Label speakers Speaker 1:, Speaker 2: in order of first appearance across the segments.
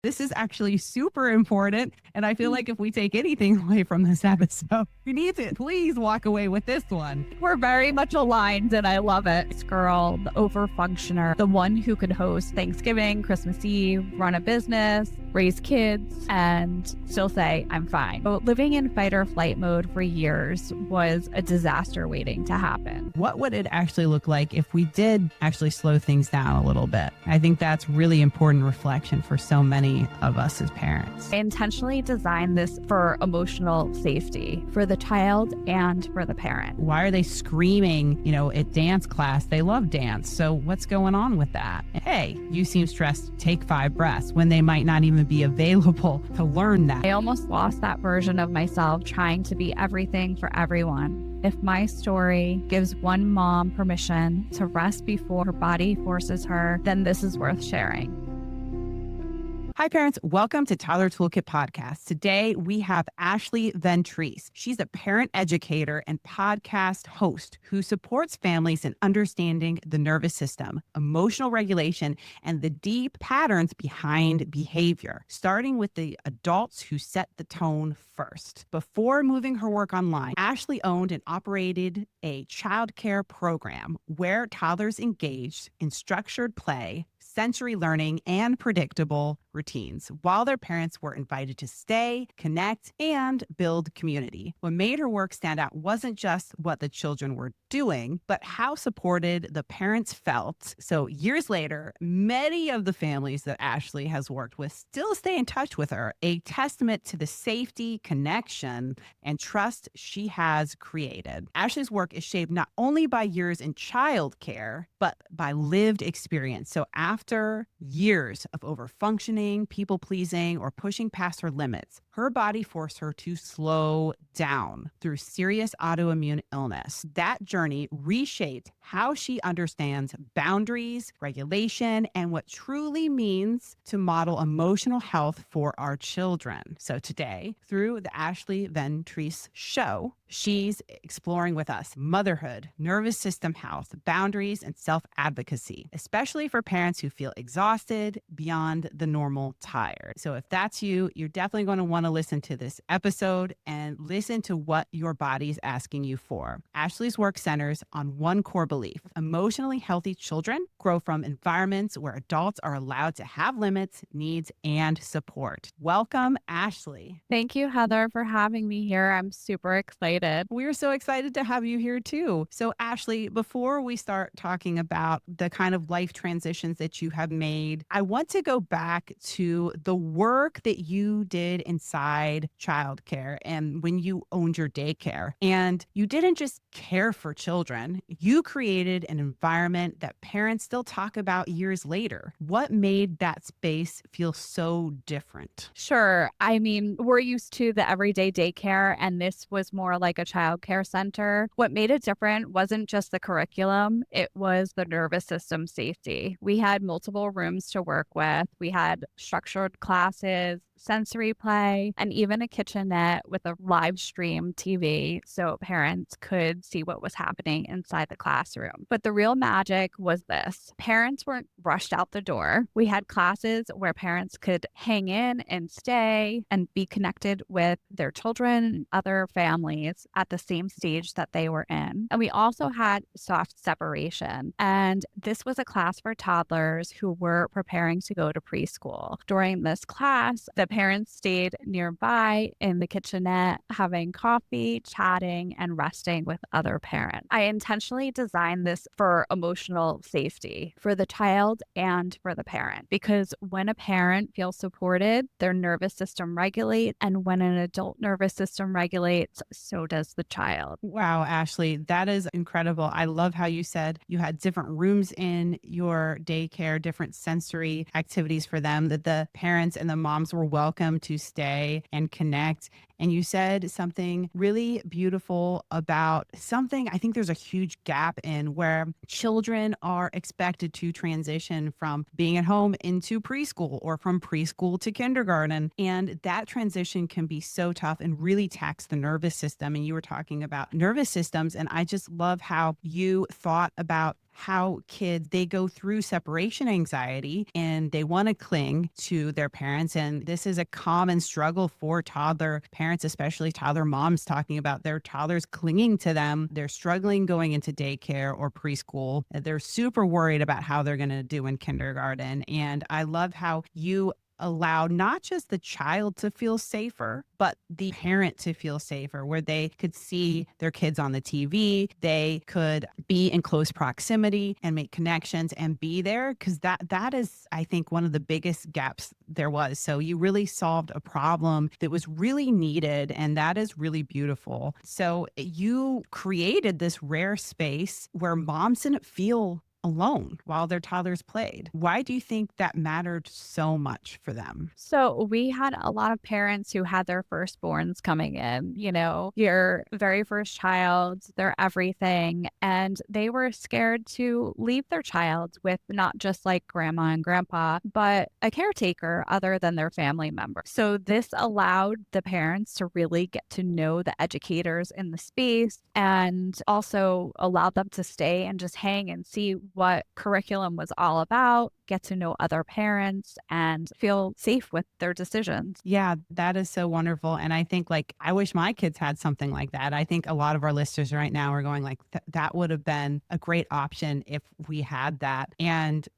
Speaker 1: This is actually super important. And I feel like if we take anything away from this episode, you need to please walk away with this one.
Speaker 2: We're very much aligned and I love it. This girl, the overfunctioner, the one who could host Thanksgiving, Christmas Eve, run a business, raise kids, and still say, I'm fine. But living in fight or flight mode for years was a disaster waiting to happen.
Speaker 1: What would it actually look like if we did actually slow things down a little bit? I think that's really important reflection for so many of us as parents.
Speaker 2: I intentionally designed this for emotional safety for the child and for the parent.
Speaker 1: Why are they screaming, at dance class? They love dance. So what's going on with that? Hey, you seem stressed. Take 5 breaths when they might not even be available to learn that.
Speaker 2: I almost lost that version of myself trying to be everything for everyone. If my story gives one mom permission to rest before her body forces her, then this is worth sharing.
Speaker 1: Hi, parents. Welcome to Toddler Toolkit Podcast. Today, we have Ashley Ventrice. She's a parent educator and podcast host who supports families in understanding the nervous system, emotional regulation, and the deep patterns behind behavior, starting with the adults who set the tone first. Before moving her work online, Ashley owned and operated a childcare program where toddlers engaged in structured play, sensory learning, and predictable routines, while their parents were invited to stay, connect, and build community. What made her work stand out wasn't just what the children were doing, but how supported the parents felt. So years later, many of the families that Ashley has worked with still stay in touch with her, a testament to the safety, connection, and trust she has created. Ashley's work is shaped not only by years in childcare, but by lived experience. So after years of overfunctioning, people-pleasing, or pushing past her limits, her body forced her to slow down through serious autoimmune illness. That journey reshaped how she understands boundaries, regulation, and what truly means to model emotional health for our children. So today, through the Ashley Ventrice show, she's exploring with us motherhood, nervous system health, boundaries, and self-advocacy, especially for parents who feel exhausted beyond the normal tired. So if that's you, you're definitely going to want to listen to this episode and listen to what your body's asking you for. Ashley's work centers on one core belief: emotionally healthy children grow from environments where adults are allowed to have limits, needs, and support. Welcome, Ashley.
Speaker 2: Thank you, Heather, for having me here. I'm super excited.
Speaker 1: We're so excited to have you here too. So Ashley, before we start talking about the kind of life transitions that you have made, I want to go back to the work that you did inside childcare and when you owned your daycare. And you didn't just care for children, you created an environment that parents still talk about years later. What made that space feel so different?
Speaker 2: Sure. I mean, we're used to the everyday daycare, and this was more like a child care center. What made it different wasn't just the curriculum, it was the nervous system safety. We had multiple rooms to work with. We had structured classes, sensory play, and even a kitchenette with a live stream TV so parents could see what was happening inside the classroom. But the real magic was this: parents weren't rushed out the door. We had classes where parents could hang in and stay and be connected with their children and other families at the same stage that they were in. And we also had soft separation. And this was a class for toddlers who were preparing to go to preschool. During this class, the parents stayed nearby in the kitchenette, having coffee, chatting, and resting with other parents. I intentionally designed this for emotional safety for the child and for the parent, because when a parent feels supported, their nervous system regulates, and when an adult nervous system regulates, so does the child.
Speaker 1: Wow, Ashley, that is incredible. I love how you said you had different rooms in your daycare, different sensory activities for them, that the parents and the moms were welcome to stay and connect. And you said something really beautiful about something I think there's a huge gap in, where children are expected to transition from being at home into preschool or from preschool to kindergarten. And that transition can be so tough and really tax the nervous system. And you were talking about nervous systems. And I just love how you thought about how kids, they go through separation anxiety and they want to cling to their parents. And this is a common struggle for toddler parents, especially toddler moms, talking about their toddlers clinging to them. They're struggling going into daycare or preschool. They're super worried about how they're going to do in kindergarten. And I love how you allow not just the child to feel safer, but the parent to feel safer, where they could see their kids on the TV, they could be in close proximity and make connections and be there. Cause that is, I think, one of the biggest gaps there was. So you really solved a problem that was really needed. And that is really beautiful. So you created this rare space where moms didn't feel alone while their toddlers played. Why do you think that mattered so much for them?
Speaker 2: So we had a lot of parents who had their firstborns coming in, your very first child, their everything. And they were scared to leave their child with not just like grandma and grandpa, but a caretaker other than their family member. So this allowed the parents to really get to know the educators in the space and also allowed them to stay and just hang and see what curriculum was all about, get to know other parents and feel safe with their decisions.
Speaker 1: Yeah, that is so wonderful. And I think I wish my kids had something like that. I think a lot of our listeners right now are going that would have been a great option if we had that. And,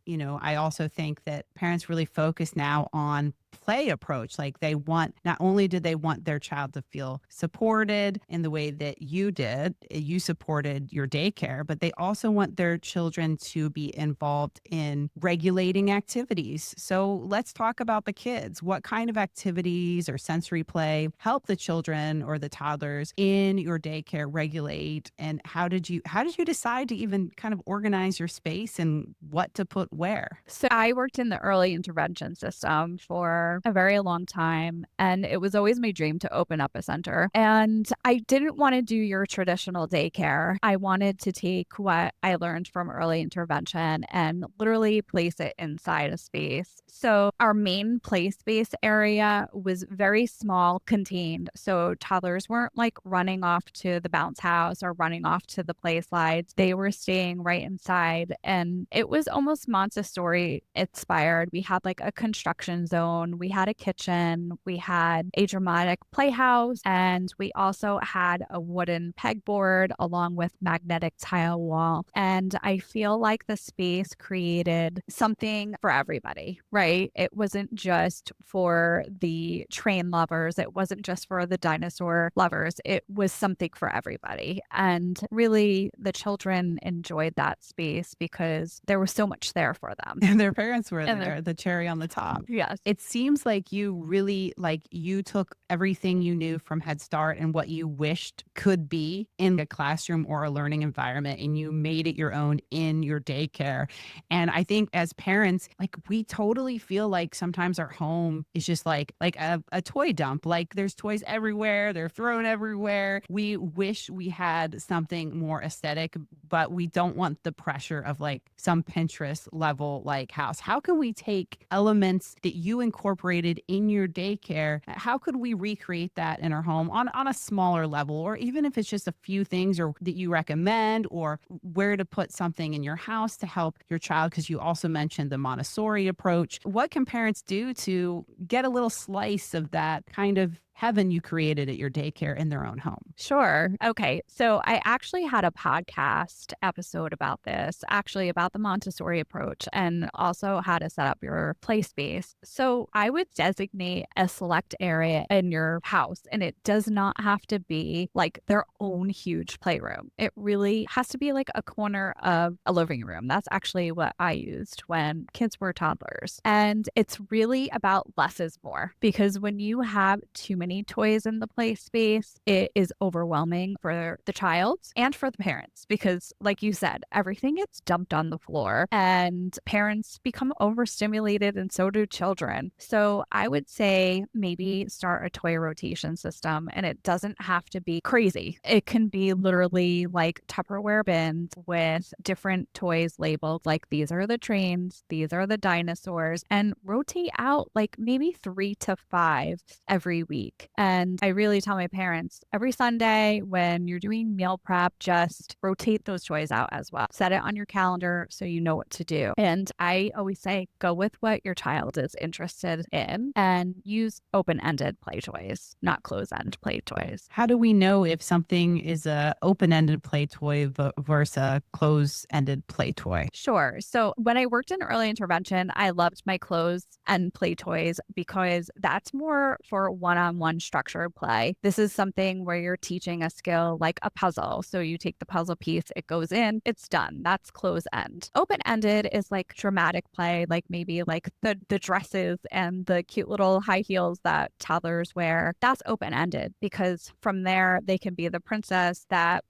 Speaker 1: I also think that parents really focus now on play approach. Like they want, not only do they want their child to feel supported in the way that you did, you supported your daycare, but they also want their children to be involved in regulating activities. So let's talk about the kids. What kind of activities or sensory play help the children or the toddlers in your daycare regulate? And how did you decide to even kind of organize your space and what to put where?
Speaker 2: So I worked in the early intervention system for a very long time, and it was always my dream to open up a center. And I didn't want to do your traditional daycare. I wanted to take what I learned from early intervention and literally place it inside a space. So our main play space area was very small, contained. So toddlers weren't like running off to the bounce house or running off to the play slides. They were staying right inside, and it was almost Montessori inspired. We had like a construction zone, we had a kitchen, we had a dramatic playhouse, and we also had a wooden pegboard along with magnetic tile wall. And I feel like the space created something for everybody, right? It wasn't just for the train lovers. It wasn't just for the dinosaur lovers. It was something for everybody. And really, the children enjoyed that space because there was so much there for them.
Speaker 1: And their parents were
Speaker 2: And
Speaker 1: there, the cherry on the top.
Speaker 2: Yes.
Speaker 1: It seems like you really, you took everything you knew from Head Start and what you wished could be in a classroom or a learning environment, and you made it your own in your daycare. And I think as parents, we totally feel like sometimes our home is just like a toy dump. Like there's toys everywhere, they're thrown everywhere. We wish we had something more aesthetic, but we don't want the pressure of some Pinterest level house. How can we take elements that you incorporated in your daycare? How could we recreate that in our home on a smaller level, or even if it's just a few things or that you recommend, or where to put something in your house to help your child? Because you also mentioned the Montessori approach. What can parents do to get a little slice of that kind of heaven you created at your daycare in their own home?
Speaker 2: Sure. Okay. So I actually had a podcast episode about this, actually about the Montessori approach and also how to set up your play space. So I would designate a select area in your house, and it does not have to be like their own huge playroom. It really has to be like a corner of a living room. That's actually what I used when kids were toddlers. And it's really about less is more, because when you have too many toys in the play space, it is overwhelming for the child and for the parents, because like you said, everything gets dumped on the floor and parents become overstimulated, and so do children. So I would say maybe start a toy rotation system, and it doesn't have to be crazy. It can be literally like Tupperware bins with different toys labeled like these are the trains, these are the dinosaurs, and rotate out like maybe 3 to 5 every week. week. And I really tell my parents every Sunday when you're doing meal prep, just rotate those toys out as well. Set it on your calendar so you know what to do. And I always say, go with what your child is interested in and use open-ended play toys, not closed-end play toys.
Speaker 1: How do we know if something is a open-ended play toy versus a closed-ended play toy?
Speaker 2: Sure. So when I worked in early intervention, I loved my closed-end play toys because that's more for one-on-one structured play. This is something where you're teaching a skill like a puzzle. So you take the puzzle piece, it goes in, it's done. That's closed-end. Open-ended is like dramatic play, like maybe like the dresses and the cute little high heels that toddlers wear. That's open-ended because from there they can be the princess that,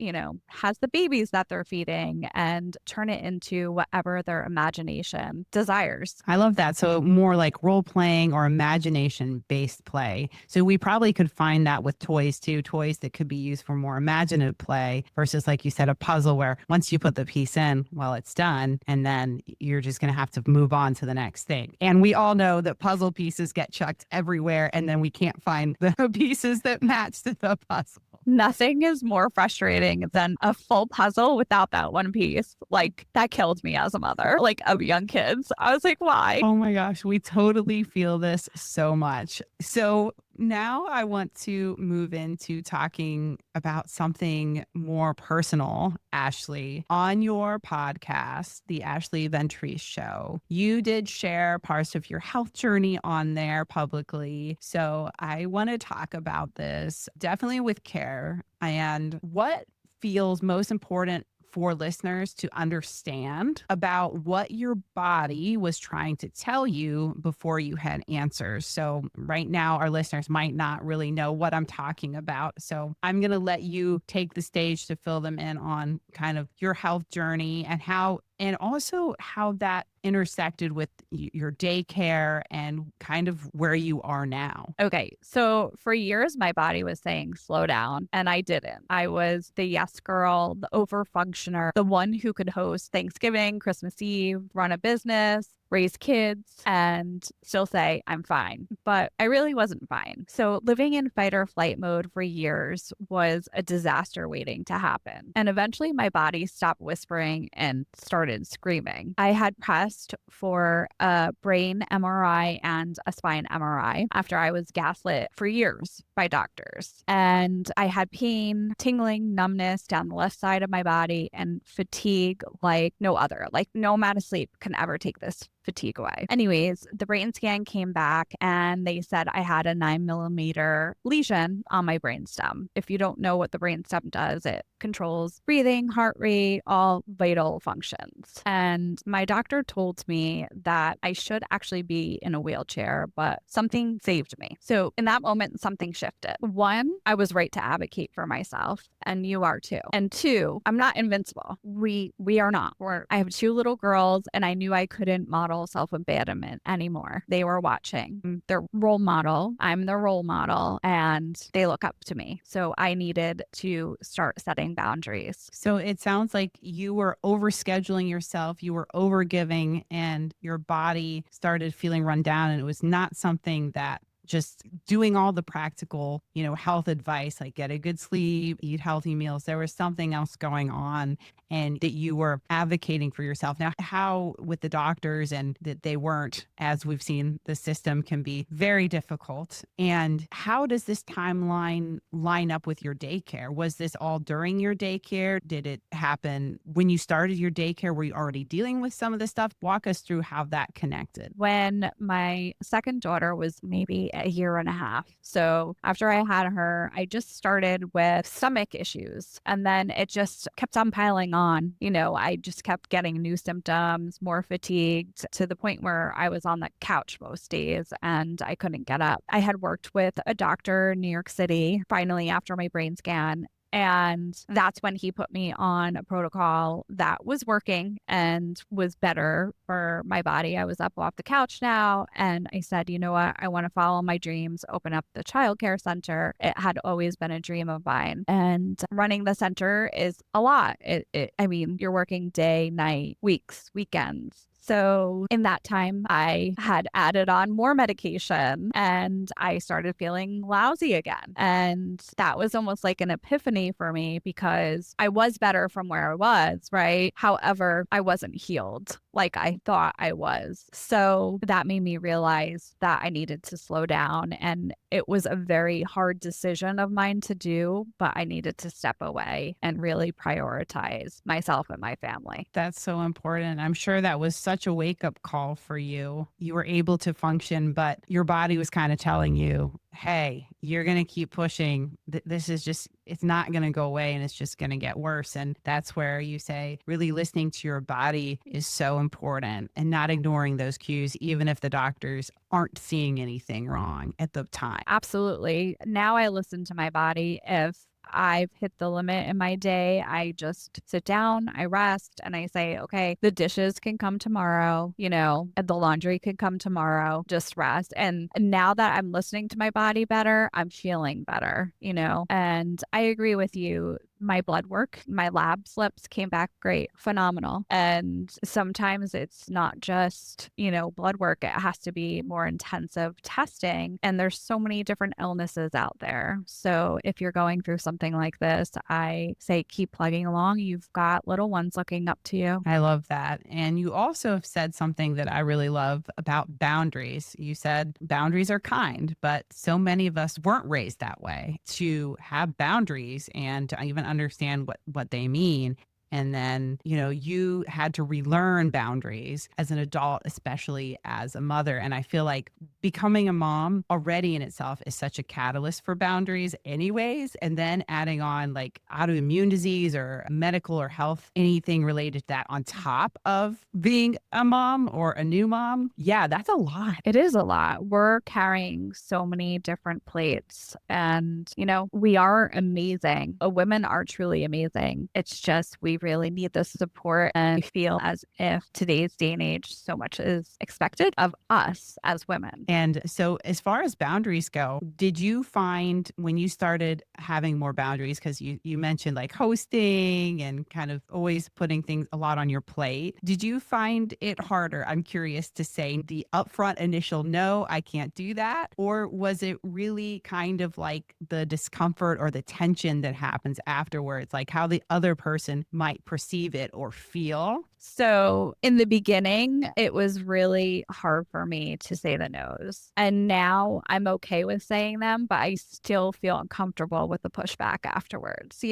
Speaker 2: has the babies that they're feeding and turn it into whatever their imagination desires.
Speaker 1: I love that. So more like role playing or imagination based play. So we probably could find that with toys too, toys that could be used for more imaginative play versus, like you said, a puzzle where once you put the piece in, well, it's done. And then you're just going to have to move on to the next thing. And we all know that puzzle pieces get chucked everywhere. And then we can't find the pieces that match to the puzzle.
Speaker 2: Nothing is more frustrating than a full puzzle without that one piece. Like, that killed me as a mother, like, of young kids. I was like, why?
Speaker 1: Oh my gosh, we totally feel this so much. So now I want to move into talking about something more personal, Ashley. On your podcast, the Ashley Ventrice Show, you did share parts of your health journey on there publicly. So I want to talk about this definitely with care and what feels most important for listeners to understand about what your body was trying to tell you before you had answers. So right now, our listeners might not really know what I'm talking about. So I'm going to let you take the stage to fill them in on kind of your health journey and also how that intersected with your daycare and kind of where you are now.
Speaker 2: Okay. So for years, my body was saying, slow down. And I didn't. I was the yes girl, the overfunctioner, the one who could host Thanksgiving, Christmas Eve, run a business, raise kids, and still say, I'm fine. But I really wasn't fine. So living in fight or flight mode for years was a disaster waiting to happen. And eventually my body stopped whispering and started screaming. I had pressed for a brain MRI and a spine MRI after I was gaslit for years by doctors. And I had pain, tingling, numbness down the left side of my body and fatigue like no other. Like no amount of sleep can ever take this fatigue away. Anyways, the brain scan came back and they said I had a 9mm lesion on my brainstem. If you don't know what the brainstem does, it controls breathing, heart rate, all vital functions. And my doctor told me that I should actually be in a wheelchair, but something saved me. So in that moment, something shifted. One, I was right to advocate for myself, and you are too. And two, I'm not invincible. We are not. I have two little girls, and I knew I couldn't model self-abandonment anymore. They were watching. Their role model, I'm their role model, and they look up to me. So I needed to start setting boundaries.
Speaker 1: So it sounds like you were overscheduling yourself, you were overgiving, and your body started feeling run down. And it was not something that just doing all the practical, health advice, like get a good sleep, eat healthy meals. There was something else going on and that you were advocating for yourself. Now, how with the doctors and that they weren't, as we've seen, the system can be very difficult. And how does this timeline line up with your daycare? Was this all during your daycare? Did it happen when you started your daycare? Were you already dealing with some of this stuff? Walk us through how that connected.
Speaker 2: When my second daughter was maybe a year and a half. So after I had her, I just started with stomach issues. And then it just kept on piling on. I just kept getting new symptoms, more fatigued to the point where I was on the couch most days and I couldn't get up. I had worked with a doctor in New York City, finally after my brain scan. And that's when he put me on a protocol that was working and was better for my body. I was up off the couch now. And I said, you know what? I want to follow my dreams, open up the childcare center. It had always been a dream of mine. And running the center is a lot. You're working day, night, weeks, weekends. So in that time, I had added on more medication and I started feeling lousy again. And that was almost like an epiphany for me because I was better from where I was, right? However, I wasn't healed like I thought I was. So that made me realize that I needed to slow down. And it was a very hard decision of mine to do, but I needed to step away and really prioritize myself and my family.
Speaker 1: That's so important. I'm sure that was such a wake up call for you. You were able to function, but your body was kind of telling you, hey, you're going to keep pushing. This is just, it's not going to go away and it's just going to get worse. And that's where you say really listening to your body is so important and not ignoring those cues, even if the doctors aren't seeing anything wrong at the time.
Speaker 2: Absolutely. Now I listen to my body. If I've hit the limit in my day, I just sit down, I rest, and I say, okay, the dishes can come tomorrow, and the laundry can come tomorrow, just rest. And now that I'm listening to my body better, I'm feeling better, and I agree with you. My blood work, my lab slips came back great, phenomenal. And sometimes it's not just, blood work, it has to be more intensive testing. And there's so many different illnesses out there. So if you're going through something like this, I say keep plugging along. You've got little ones looking up to you.
Speaker 1: I love that. And you also have said something that I really love about boundaries. You said boundaries are kind, but so many of us weren't raised that way to have boundaries and to even understand what they mean. And then, you had to relearn boundaries as an adult, especially as a mother. And I feel like becoming a mom already in itself is such a catalyst for boundaries anyways. And then adding on like autoimmune disease or medical or health, anything related to that on top of being a mom or a new mom. Yeah, that's a lot.
Speaker 2: It is a lot. We're carrying so many different plates and, we are amazing. Women are truly amazing. It's just, we really need the support and feel as if today's day and age, so much is expected of us as women.
Speaker 1: And so as far as boundaries go, did you find when you started having more boundaries, because you mentioned like hosting and kind of always putting things a lot on your plate, did you find it harder? I'm curious to say the upfront initial, no, I can't do that. Or was it really kind of like the discomfort or the tension that happens afterwards, like how the other person might perceive it or feel?
Speaker 2: So in the beginning, it was really hard for me to say the no's. And now I'm okay with saying them, but I still feel uncomfortable with the pushback afterwards,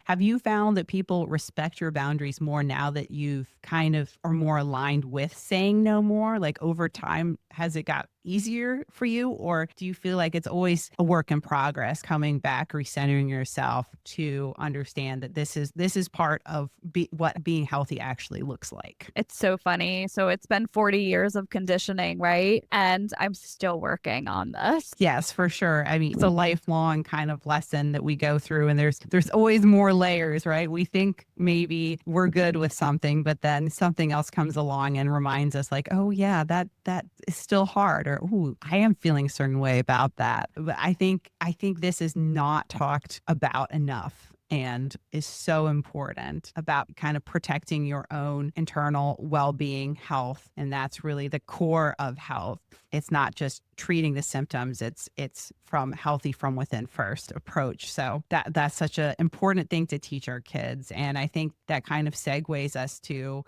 Speaker 1: Have you found that people respect your boundaries more now that you've kind of are more aligned with saying no more? Like over time, has it got easier for you? Or do you feel like it's always a work in progress, coming back, recentering yourself to understand that this is part of what being healthy actually looks like?
Speaker 2: It's so funny. So it's been 40 years of conditioning, right? And I'm still working on this.
Speaker 1: Yes, for sure. I mean, it's a lifelong kind of lesson that we go through, and there's always more layers, right? We think maybe we're good with something, but then something else comes along and reminds us like, oh yeah, that is still hard, or oh, I am feeling a certain way about that. But I think this is not talked about enough and is so important about kind of protecting your own internal well-being, health. And that's really the core of health. It's not just treating the symptoms. It's from healthy from within first approach. So that's such an important thing to teach our kids. And I think that kind of segues us to,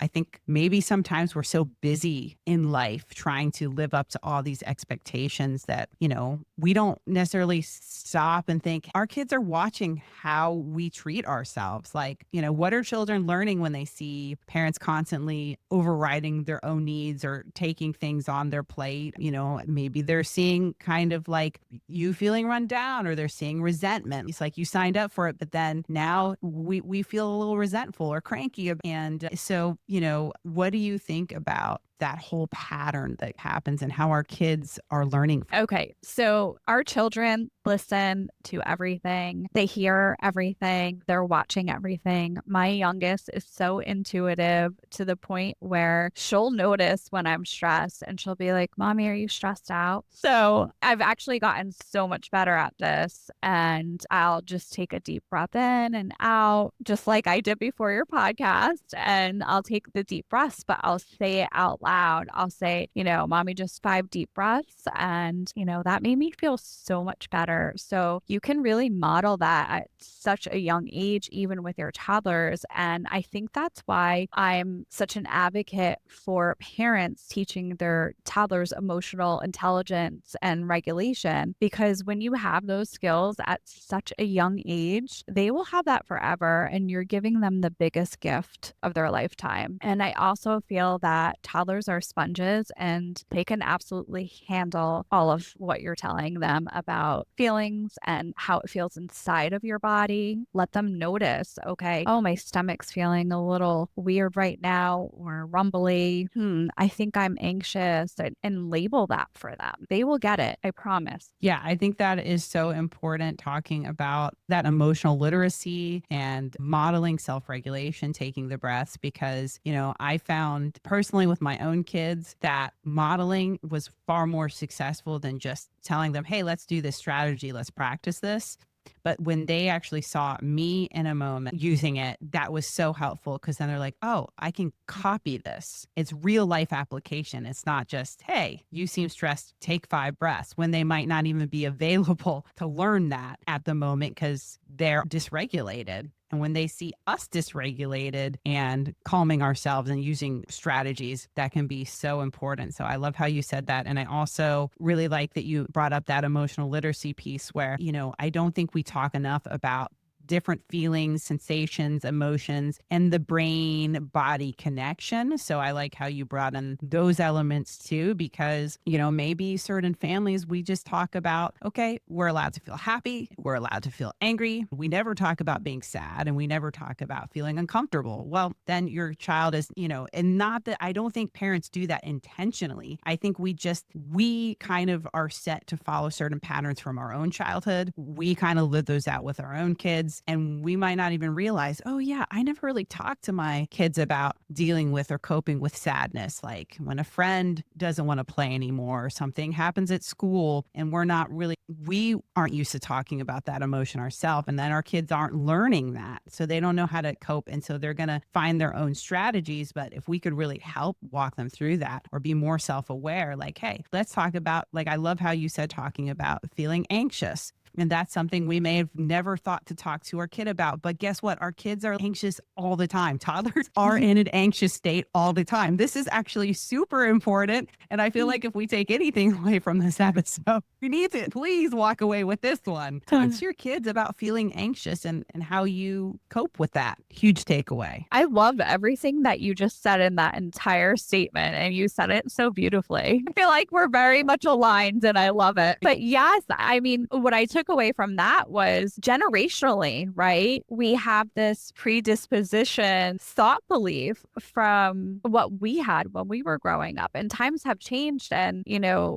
Speaker 1: I think maybe sometimes we're so busy in life trying to live up to all these expectations that, we don't necessarily stop and think our kids are watching how we treat ourselves. Like, what are children learning when they see parents constantly overriding their own needs or taking things on their plate? Maybe they're seeing kind of like you feeling run down, or they're seeing resentment. It's like you signed up for it, but then now we feel a little resentful or cranky. And so, what do you think about that whole pattern that happens and how our kids are learning.
Speaker 2: Okay. So our children listen to everything. They hear everything. They're watching everything. My youngest is so intuitive to the point where she'll notice when I'm stressed and she'll be like, Mommy, are you stressed out? So I've actually gotten so much better at this. And I'll just take a deep breath in and out, just like I did before your podcast. And I'll take the deep breaths, but I'll say it out loud. I'll say, Mommy, just 5 deep breaths. And, that made me feel so much better. So you can really model that at such a young age, even with your toddlers. And I think that's why I'm such an advocate for parents teaching their toddlers emotional intelligence and regulation, because when you have those skills at such a young age, they will have that forever. And you're giving them the biggest gift of their lifetime. And I also feel that toddlers are sponges and they can absolutely handle all of what you're telling them about feelings and how it feels inside of your body. Let them notice, okay, oh, my stomach's feeling a little weird right now or rumbly. I think I'm anxious, and label that for them. They will get it. I promise.
Speaker 1: Yeah, I think that is so important, talking about that emotional literacy and modeling self-regulation, taking the breaths, because, I found personally with my own kids that modeling was far more successful than just telling them, hey, let's do this strategy, let's practice this. But when they actually saw me in a moment using it, that was so helpful, because then they're like, oh, I can copy this. It's real life application. It's not just, hey, you seem stressed, take 5 breaths, when they might not even be available to learn that at the moment because they're dysregulated. And when they see us dysregulated and calming ourselves and using strategies, that can be so important. So I love how you said that. And I also really like that you brought up that emotional literacy piece where, I don't think we talk enough about different feelings, sensations, emotions, and the brain body connection. So I like how you brought in those elements too, because, maybe certain families, we just talk about, okay, we're allowed to feel happy. We're allowed to feel angry. We never talk about being sad, and we never talk about feeling uncomfortable. Well, then your child is, and not that I don't think parents do that intentionally. I think we kind of are set to follow certain patterns from our own childhood. We kind of live those out with our own kids. And we might not even realize, oh yeah, I never really talked to my kids about dealing with or coping with sadness. Like when a friend doesn't want to play anymore, or something happens at school, and we aren't used to talking about that emotion ourselves. And then our kids aren't learning that. So they don't know how to cope. And so they're going to find their own strategies. But if we could really help walk them through that, or be more self-aware, like, hey, let's talk about, like, I love how you said talking about feeling anxious. And that's something we may have never thought to talk to our kid about. But guess what? Our kids are anxious all the time. Toddlers are in an anxious state all the time. This is actually super important. And I feel like if we take anything away from this episode, we need to please walk away with this one. Talk to your kids about feeling anxious and how you cope with that. Huge takeaway.
Speaker 2: I love everything that you just said in that entire statement, and you said it so beautifully. I feel like we're very much aligned, and I love it. But yes, I mean, what I took away from that was generationally, right? We have this predisposition thought belief from what we had when we were growing up, and times have changed, and,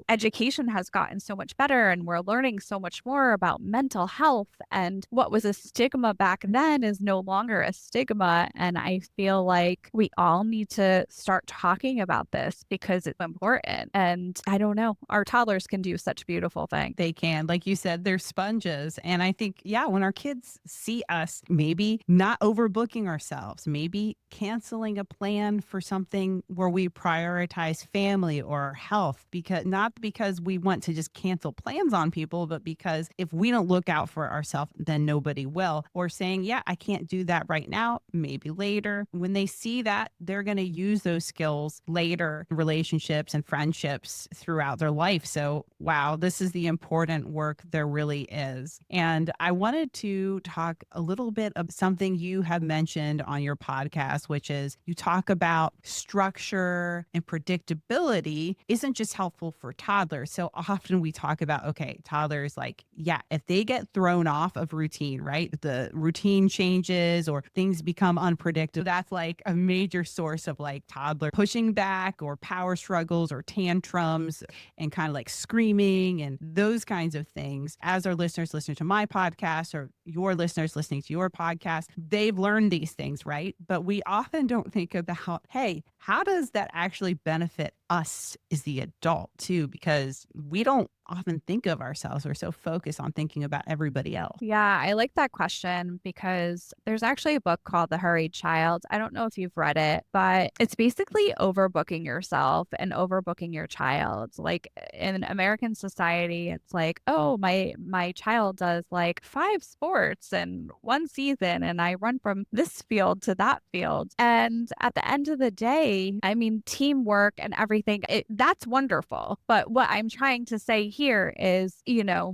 Speaker 2: education has gotten so much better, and we're learning so much more about mental health, and what was a stigma back then is no longer a stigma. And I feel like we all need to start talking about this because it's important. And I don't know, our toddlers can do such beautiful things.
Speaker 1: They can, like you said, they're sponges. And I think, when our kids see us maybe not overbooking ourselves, maybe canceling a plan for something where we prioritize family or health, not because we want to just cancel plans on people, but because if we don't look out for ourselves, then nobody will. Or saying, I can't do that right now, maybe later. When they see that, they're going to use those skills later in relationships and friendships throughout their life. So, wow, this is the important work they're really really is. And I wanted to talk a little bit of something you have mentioned on your podcast, which is you talk about structure and predictability isn't just helpful for toddlers. So often we talk about, okay, toddlers, like, yeah, if they get thrown off of routine, right? The routine changes or things become unpredictable. That's like a major source of like toddler pushing back or power struggles or tantrums and kind of like screaming and those kinds of things. As our listeners listening to my podcast or your listeners listening to your podcast, they've learned these things, right? But we often don't think about, hey, how does that actually benefit us as the adult too? Because we don't often think of ourselves. We're so focused on thinking about everybody else.
Speaker 2: Yeah, I like that question because there's actually a book called The Hurried Child. I don't know if you've read it, but it's basically overbooking yourself and overbooking your child. Like in American society, it's like, oh, my child does like 5 sports in one season and I run from this field to that field. And at the end of the day, I mean, teamwork and everything, that's wonderful. But what I'm trying to say here is,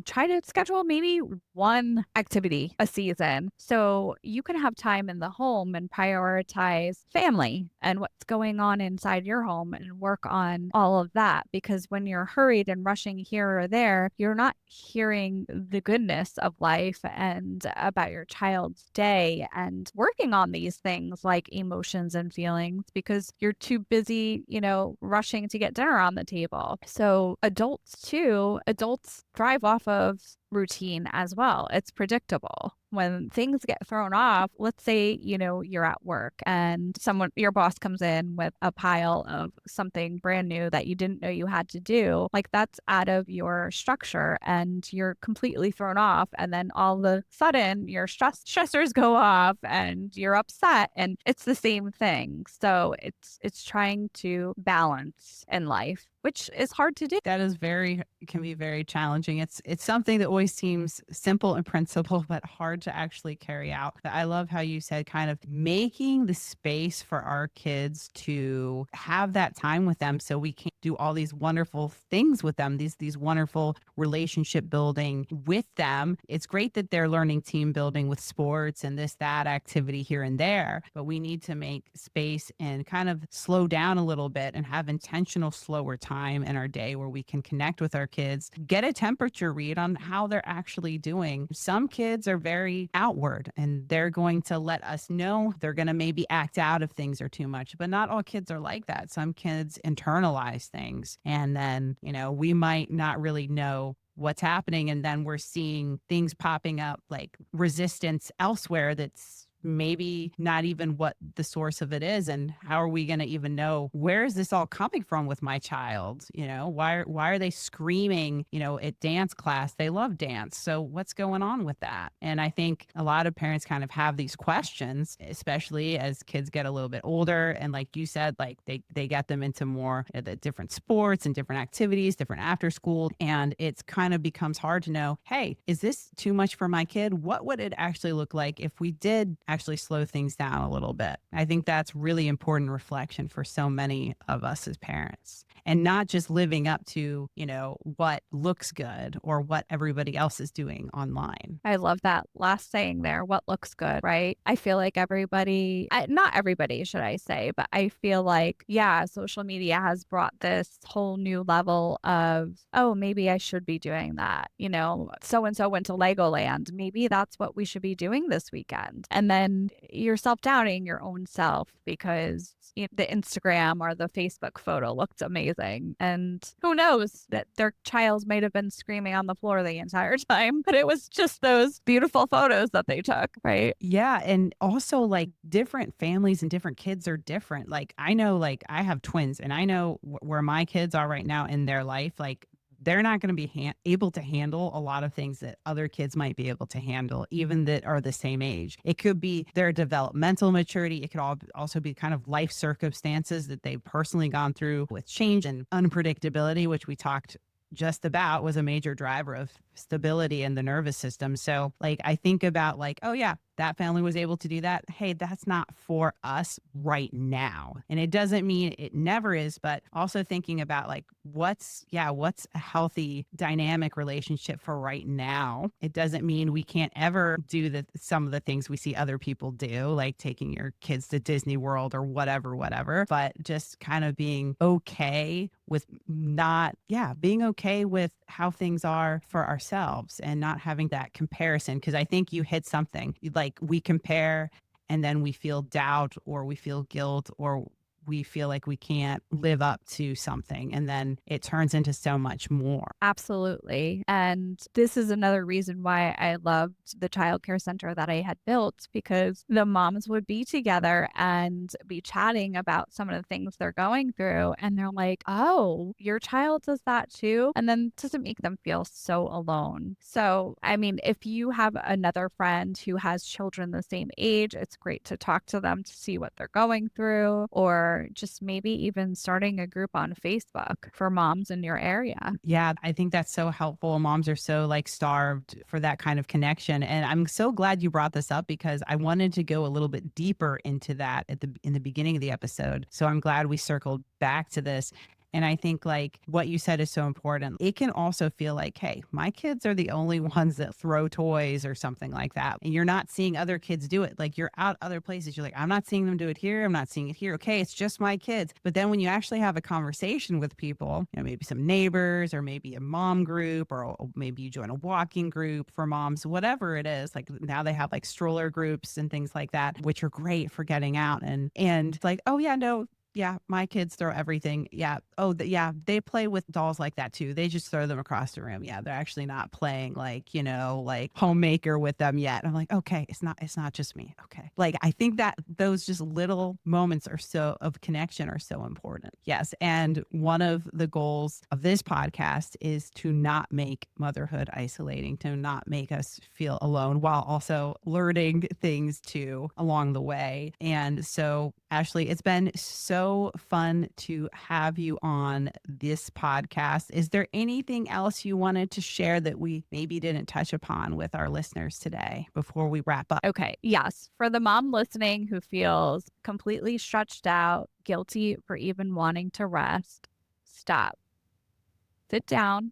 Speaker 2: try to schedule maybe one activity a season so you can have time in the home and prioritize family and what's going on inside your home and work on all of that. Because when you're hurried and rushing here or there, you're not hearing the goodness of life and about your child's day and working on these things like emotions and feelings because you're too busy, rushing to get dinner on the table. So adults thrive off of routine as well. It's predictable. When things get thrown off, let's say, you're at work and your boss comes in with a pile of something brand new that you didn't know you had to do, like that's out of your structure and you're completely thrown off. And then all of a sudden your stressors go off and you're upset and it's the same thing. So it's trying to balance in life, which is hard to do.
Speaker 1: That is can be very challenging. It's something that always seems simple in principle, but hard to actually carry out. I love how you said kind of making the space for our kids to have that time with them so we can do all these wonderful things with them, these wonderful relationship building with them. It's great that they're learning team building with sports and that activity here and there, but we need to make space and kind of slow down a little bit and have intentional slower time in our day where we can connect with our kids, get a temperature read on how they're actually doing. Some kids are very outward and they're going to let us know. They're going to maybe act out if things are too much, but not all kids are like that. Some kids internalize things and then, we might not really know what's happening. And then we're seeing things popping up like resistance elsewhere that's maybe not even what the source of it is. And how are we going to even know where is this all coming from with my child? Why are they screaming, at dance class? They love dance. So what's going on with that? And I think a lot of parents kind of have these questions, especially as kids get a little bit older. And like you said, like they get them into more the different sports and different activities, different after school. And it's kind of becomes hard to know, hey, is this too much for my kid? What would it actually look like if we did actually slow things down a little bit? I think that's really important reflection for so many of us as parents, and not just living up to, what looks good or what everybody else is doing online.
Speaker 2: I love that last saying there, what looks good, right? I feel like not everybody, should I say, but I feel like, yeah, social media has brought this whole new level of, oh, maybe I should be doing that. So-and-so went to Legoland. Maybe that's what we should be doing this weekend. And then you're self-doubting your own self because the Instagram or the Facebook photo looked amazing. And who knows that their child might have been screaming on the floor the entire time, but it was just those beautiful photos that they took, right?
Speaker 1: Yeah. And also like different families and different kids are different. Like I know, like I have twins and I know where my kids are right now in their life. Like they're not going to be able to handle a lot of things that other kids might be able to handle, even that are the same age. It could be their developmental maturity. It could also be kind of life circumstances that they've personally gone through with change and unpredictability, which we talked just about was a major driver of stability in the nervous system. So like I think about like, oh yeah, that family was able to do that. Hey, that's not for us right now. And it doesn't mean it never is, but also thinking about like what's a healthy dynamic relationship for right now. It doesn't mean we can't ever do some of the things we see other people do, like taking your kids to Disney World or whatever, but just kind of being okay with being okay with how things are for ourselves and not having that comparison. Cause I think you hit something like we compare and then we feel doubt or we feel guilt or we feel like we can't live up to something. And then it turns into so much more.
Speaker 2: Absolutely. And this is another reason why I loved the childcare center that I had built, because the moms would be together and be chatting about some of the things they're going through. And they're like, oh, your child does that too. And then it doesn't make them feel so alone. So, I mean, if you have another friend who has children the same age, it's great to talk to them to see what they're going through, or just maybe even starting a group on Facebook for moms in your area.
Speaker 1: Yeah, I think that's so helpful. Moms are so like starved for that kind of connection. And I'm so glad you brought this up because I wanted to go a little bit deeper into that in the beginning of the episode. So I'm glad we circled back to this. And I think like what you said is so important. It can also feel like, hey, my kids are the only ones that throw toys or something like that. And you're not seeing other kids do it. Like you're out other places. You're like, I'm not seeing them do it here. I'm not seeing it here. Okay, it's just my kids. But then when you actually have a conversation with people, maybe some neighbors or maybe a mom group, or maybe you join a walking group for moms, whatever it is. Like now they have like stroller groups and things like that, which are great for getting out and like, oh yeah, no, yeah, my kids throw everything. Yeah. Oh, they play with dolls like that too. They just throw them across the room. Yeah, they're actually not playing like, like homemaker with them yet. I'm like, okay, it's not just me. Okay. Like I think that those just little moments of connection are so important. Yes. And one of the goals of this podcast is to not make motherhood isolating, to not make us feel alone while also learning things too along the way. And so Ashley, it's been so fun to have you on this podcast. Is there anything else you wanted to share that we maybe didn't touch upon with our listeners today before we wrap up?
Speaker 2: Okay. Yes. For the mom listening who feels completely stretched out, guilty for even wanting to rest, stop. Sit down,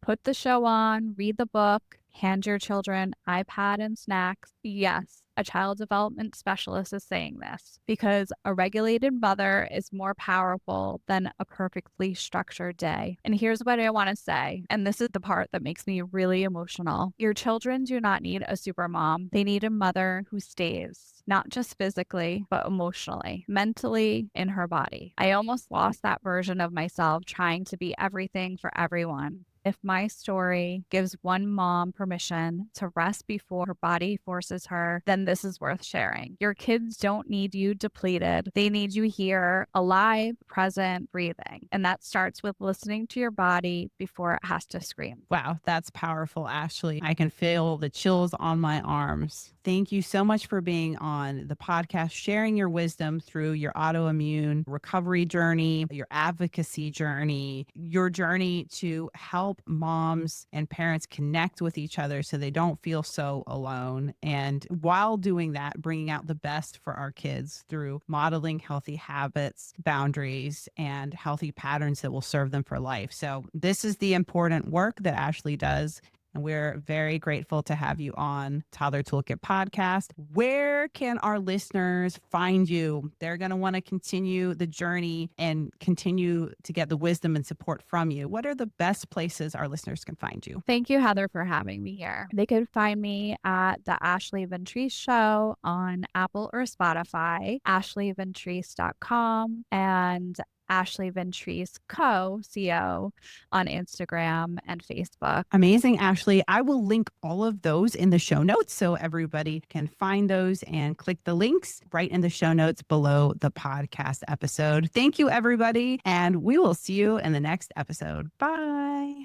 Speaker 2: put the show on, read the book, hand your children iPad and snacks. Yes, a child development specialist is saying this because a regulated mother is more powerful than a perfectly structured day. And here's what I want to say, and this is the part that makes me really emotional. Your children do not need a super mom. They need a mother who stays, not just physically, but emotionally, mentally, in her body. I almost lost that version of myself trying to be everything for everyone. If my story gives one mom permission to rest before her body forces her, then this is worth sharing. Your kids don't need you depleted. They need you here, alive, present, breathing. And that starts with listening to your body before it has to scream.
Speaker 1: Wow, that's powerful, Ashley. I can feel the chills on my arms. Thank you so much for being on the podcast, sharing your wisdom through your autoimmune recovery journey, your advocacy journey, your journey to help moms and parents connect with each other so they don't feel so alone. And while doing that, bringing out the best for our kids through modeling healthy habits, boundaries, and healthy patterns that will serve them for life. So this is the important work that Ashley does. And we're very grateful to have you on Toddler Toolkit podcast. Where can our listeners find you? They're going to want to continue the journey and continue to get the wisdom and support from you. What are the best places our listeners can find you?
Speaker 2: Thank you, Heather, for having me here. They could find me at the Ashley Ventrice Show on Apple or Spotify, ashleyventrice.com, and Ashley Ventrice Co on Instagram and Facebook.
Speaker 1: Amazing, Ashley. I will link all of those in the show notes so everybody can find those and click the links right in the show notes below the podcast episode. Thank you, everybody. And we will see you in the next episode. Bye.